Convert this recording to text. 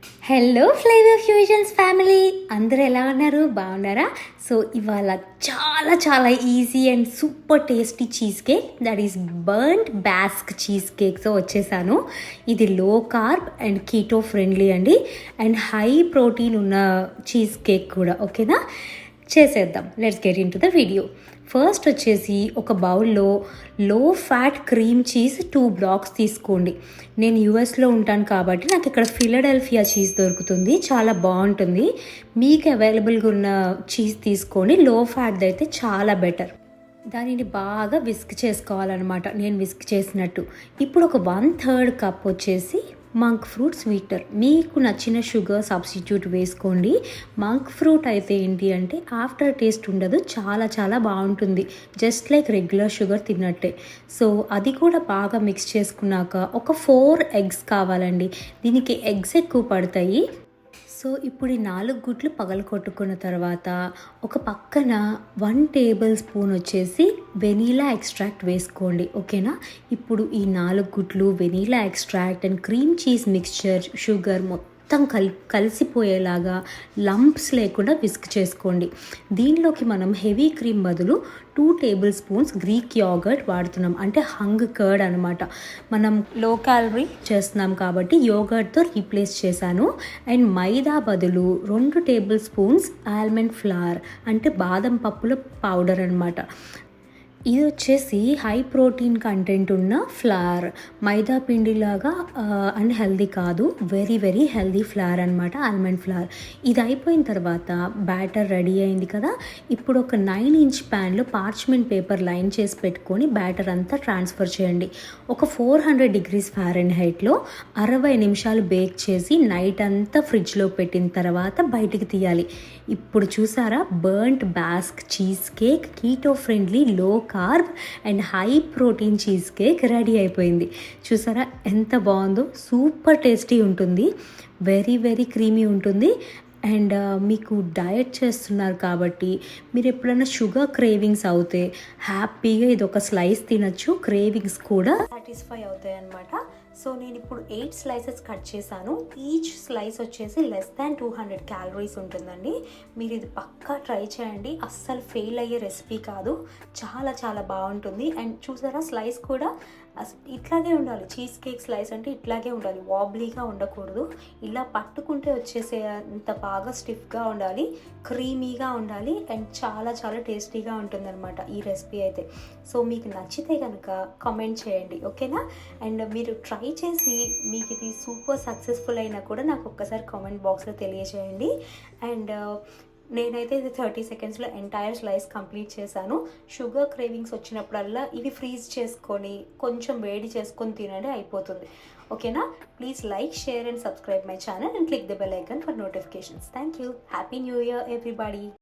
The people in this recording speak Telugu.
హలో ఫ్లేవర్ ఫ్యూజన్స్ ఫ్యామిలీ, అందరూ ఎలా ఉన్నారు? బాగున్నారా? సో ఇవాళ చాలా చాలా easy and super tasty cheesecake, that is burnt Basque చీజ్ కేక్తో వచ్చేసాను. ఇది low carb and keto friendly అండి, అండ్ హై ప్రోటీన్ ఉన్న చీజ్ కేక్ కూడా. ఓకేనా, చేసేద్దాం. Let's get into the video. First వచ్చేసి ఒక బౌల్లో లో ఫ్యాట్ క్రీమ్ చీజ్ 2 బ్లాక్స్ తీసుకోండి. నేను యూఎస్లో ఉంటాను కాబట్టి నాకు ఇక్కడ ఫిలడెల్ఫియా చీజ్ దొరుకుతుంది, చాలా బాగుంటుంది. మీకు అవైలబుల్గా ఉన్న చీజ్ తీసుకోండి, లో ఫ్యాట్ది అయితే చాలా బెటర్. దానిని బాగా విస్క్ చేసుకోవాలన్నమాట, నేను విస్క్ చేసినట్టు. ఇప్పుడు ఒక 1/3 కప్ వచ్చేసి మంక్ ఫ్రూట్ స్వీటర్. మీకు నచ్చిన షుగర్ సబ్స్టిట్యూట్ వేసుకోండి. మంక్ ఫ్రూట్ అయితే ఏంటి అంటే ఆఫ్టర్ టేస్ట్ ఉండదు, చాలా చాలా బాగుంటుంది, జస్ట్ లైక్ రెగ్యులర్ షుగర్ తిన్నట్టే. సో అది కూడా బాగా మిక్స్ చేసుకున్నాక ఒక 4 ఎగ్స్ కావాలండి. దీనికి ఎగ్స్ ఎక్కువ పడతాయి. సో ఇప్పుడు ఈ 4 గుడ్లు పగలు కొట్టుకున్న తర్వాత ఒక పక్కన 1 టేబుల్ స్పూన్ వచ్చేసి వెనీలా ఎక్స్ట్రాక్ట్ వేసుకోండి. ఓకేనా, ఇప్పుడు ఈ 4 గుడ్లు vanilla extract and cream cheese mixture sugar మొత్తం కలిసిపోయేలాగా లంప్స్ లేకుండా విస్క్ చేసుకోండి. దీనిలోకి మనం హెవీ క్రీమ్ బదులు 2 టేబుల్ స్పూన్స్ గ్రీక్ యోగర్ట్ వాడుతున్నాం, అంటే హంగ్ కర్డ్ అనమాట. మనం లో క్యాలరీ చేస్తున్నాం కాబట్టి యోగర్ట్తో రీప్లేస్ చేశాను. అండ్ మైదా బదులు 2 టేబుల్ స్పూన్స్ ఆల్మండ్ ఫ్లవర్, అంటే బాదం పప్పుల పౌడర్ అనమాట. ఇది వచ్చేసి హై ప్రోటీన్ కంటెంట్ ఉన్న ఫ్లవర్, మైదా పిండిలాగా అండ్ హెల్దీ కాదు, వెరీ వెరీ హెల్దీ ఫ్లవర్ అనమాట, ఆల్మండ్ ఫ్లవర్. ఇది అయిపోయిన తర్వాత బ్యాటర్ రెడీ అయింది కదా. ఇప్పుడు ఒక 9 ఇంచ్ ప్యాన్లో పార్చ్మెంట్ పేపర్ లైన్ చేసి పెట్టుకొని బ్యాటర్ అంతా ట్రాన్స్ఫర్ చేయండి. ఒక 400 డిగ్రీస్ ఫారెన్హైట్లో 60 నిమిషాలు బేక్ చేసి నైట్ అంతా ఫ్రిడ్జ్లో పెట్టిన తర్వాత బయటికి తీయాలి. ఇప్పుడు చూసారా, burned Basque cheese cake, keto friendly, లో carb and high protein cheese cake ready అయిపోయింది. చూసారా ఎంత బాగుందో, సూపర్ టేస్టీ ఉంటుంది, వెరీ వెరీ క్రీమీ ఉంటుంది. అండ్ మీకు డయట్ చేస్తున్నారు కాబట్టి మీరు ఎప్పుడైనా షుగర్ క్రేవింగ్స్ అవుతే హ్యాపీగా ఇది ఒక స్లైస్ తినచ్చు, క్రేవింగ్స్ కూడా సాటిస్ఫై అవుతాయి అన్నమాట. సో నేను ఇప్పుడు 8 స్లైసెస్ కట్ చేశాను. ఈచ్ స్లైస్ వచ్చేసి లెస్ దాన్ 200 క్యాలరీస్ ఉంటుందండి. మీరు ఇది పక్కా ట్రై చేయండి, అస్సలు ఫెయిల్ అయ్యే రెసిపీ కాదు, చాలా చాలా బాగుంటుంది. అండ్ చూసారా, స్లైస్ కూడా ఇట్లాగే ఉండాలి. చీజ్ కేక్ స్లైస్ అంటే ఇట్లాగే ఉండాలి, వాబ్లీగా ఉండకూడదు. ఇలా పట్టుకుంటే వచ్చేసే అంత బాగా స్టిఫ్గా ఉండాలి, క్రీమీగా ఉండాలి, అండ్ చాలా చాలా టేస్టీగా ఉంటుందన్నమాట ఈ రెసిపీ అయితే. సో మీకు నచ్చితే కనుక కామెంట్ చేయండి, ఓకేనా. అండ్ మీరు ట్రై చేసి మీకు ఇది సూపర్ సక్సెస్ఫుల్ అయినా కూడా నాకు ఒక్కసారి కామెంట్ బాక్స్లో తెలియజేయండి. అండ్ నేనైతే ఇది 30 సెకండ్స్లో ఎంటైర్ స్లైస్ కంప్లీట్ చేశాను. షుగర్ క్రేవింగ్స్ వచ్చినప్పుడల్లా ఇవి ఫ్రీజ్ చేసుకొని కొంచెం వేడి చేసుకొని తినండి, అయిపోతుంది. ఓకేనా, please like, share and subscribe my channel and click the bell icon for notifications. Thank you. Happy new year everybody.